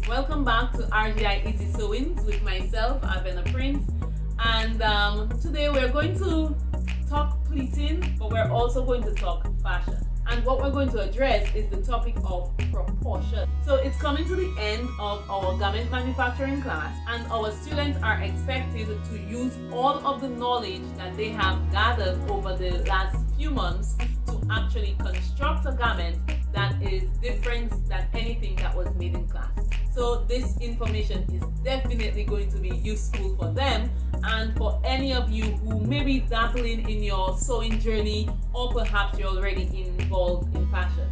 Welcome back to RGI Easy Sewings with myself, Avena Prince, and today we're going to talk pleating, but we're also going to talk fashion. And what we're going to address is the topic of proportion. So it's coming to the end of our garment manufacturing class, and our students are expected to use all of the knowledge that they have gathered over the last few months to actually construct a garment that is different than anything that was made in class. So this information is definitely going to be useful for them and for any of you who may be dabbling in your sewing journey, or perhaps you're already involved in fashion.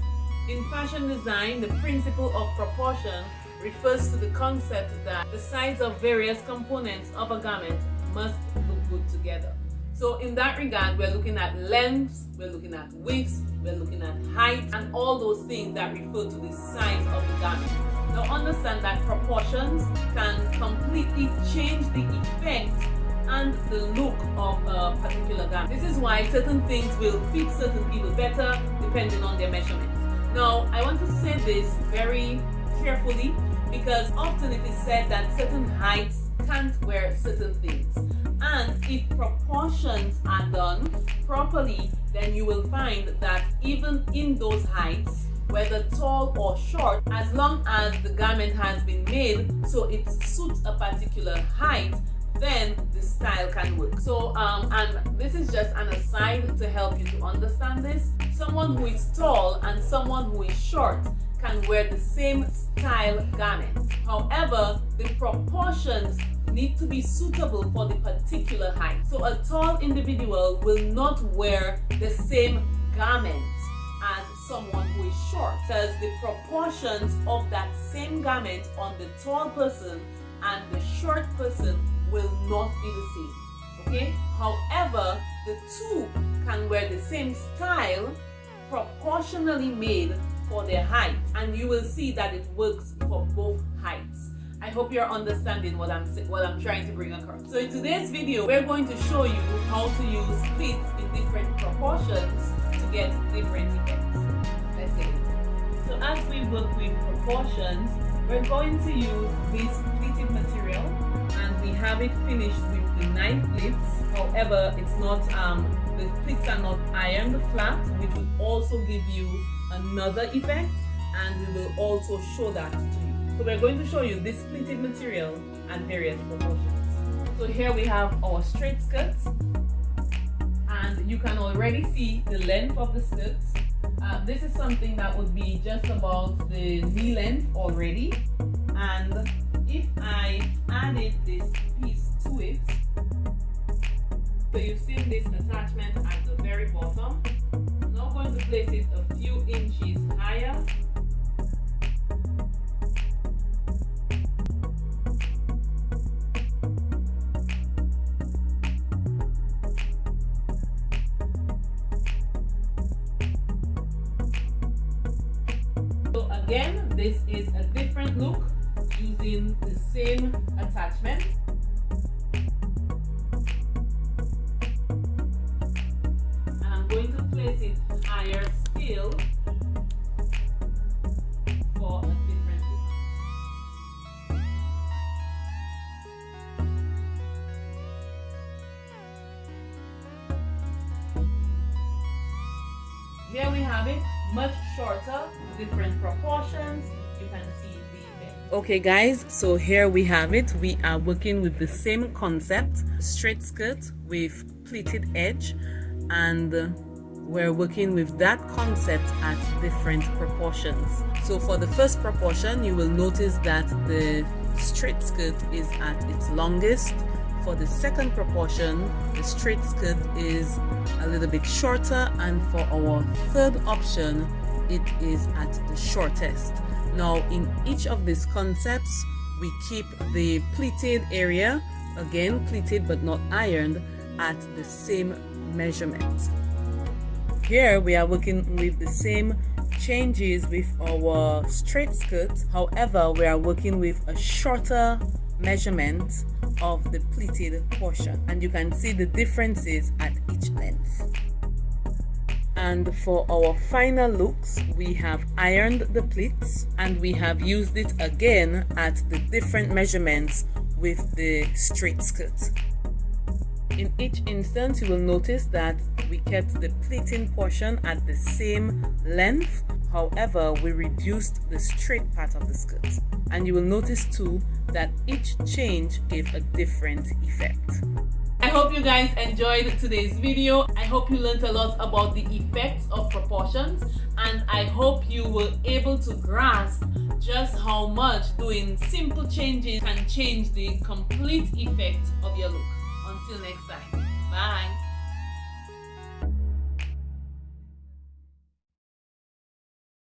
In fashion design, the principle of proportion refers to the concept that the size of various components of a garment must look good together. So in that regard, we're looking at lengths, we're looking at widths, we're looking at height, and all those things that refer to the size of the garment. Now understand that proportions can completely change the effect and the look of a particular garment. This is why certain things will fit certain people better depending on their measurements. Now, I want to say this very carefully because often it is said that certain heights can't wear certain things. And if proportions are done properly, then you will find that even in those heights, whether tall or short, as long as the garment has been made so it suits a particular height, then the style can work. So and this is just an aside to help you to understand this. Someone who is tall and someone who is short can wear the same style garment. However, the proportions need to be suitable for the particular height. So a tall individual will not wear the same garment as someone who is short, because the proportions of that same garment on the tall person and the short person will not be the same. Okay? However, the two can wear the same style proportionally made for their height, and you will see that it works for both heights. I hope you're understanding what I'm trying to bring across. So in today's video, we're going to show you how to use pleats in different proportions to get different effects. Let's get into it. So as we work with proportions, we're going to use this pleated material, and we have it finished with the 9 pleats. However, it's not the pleats are not ironed flat, which will also give you another effect, and we will also show that to you. So we're going to show you this pleated material and various proportions. So here we have our straight skirts, and you can already see the length of the skirts. This is something that would be just about the knee length already, and if I added this piece to it, so you've seen this attachment at the very bottom. I'm now going to place it a few inches higher. So again, this is a different look using the same attachment. And I'm going to place it higher still for a different look. Here we have it, much shorter, different proportions. You can see the effect. Okay guys, so here we have it. We are working with the same concept, straight skirt with pleated edge, and we're working with that concept at different proportions. So for the first proportion, you will notice that the straight skirt is at its longest. For the second proportion, the straight skirt is a little bit shorter, and for our third option, it is at the shortest. Now in each of these concepts, we keep the pleated area, again pleated but not ironed, at the same measurement. Here we are working with the same changes with our straight skirt. However, we are working with a shorter measurement of the pleated portion, and you can see the differences at each length. And for our final looks, we have ironed the pleats and we have used it again at the different measurements with the straight skirt. In each instance, you will notice that we kept the pleating portion at the same length. However, we reduced the straight part of the skirt. And you will notice too that each change gave a different effect. I hope you guys enjoyed today's video. I hope you learned a lot about the effects of proportions, and I hope you were able to grasp just how much doing simple changes can change the complete effect of your look. Until next time, bye.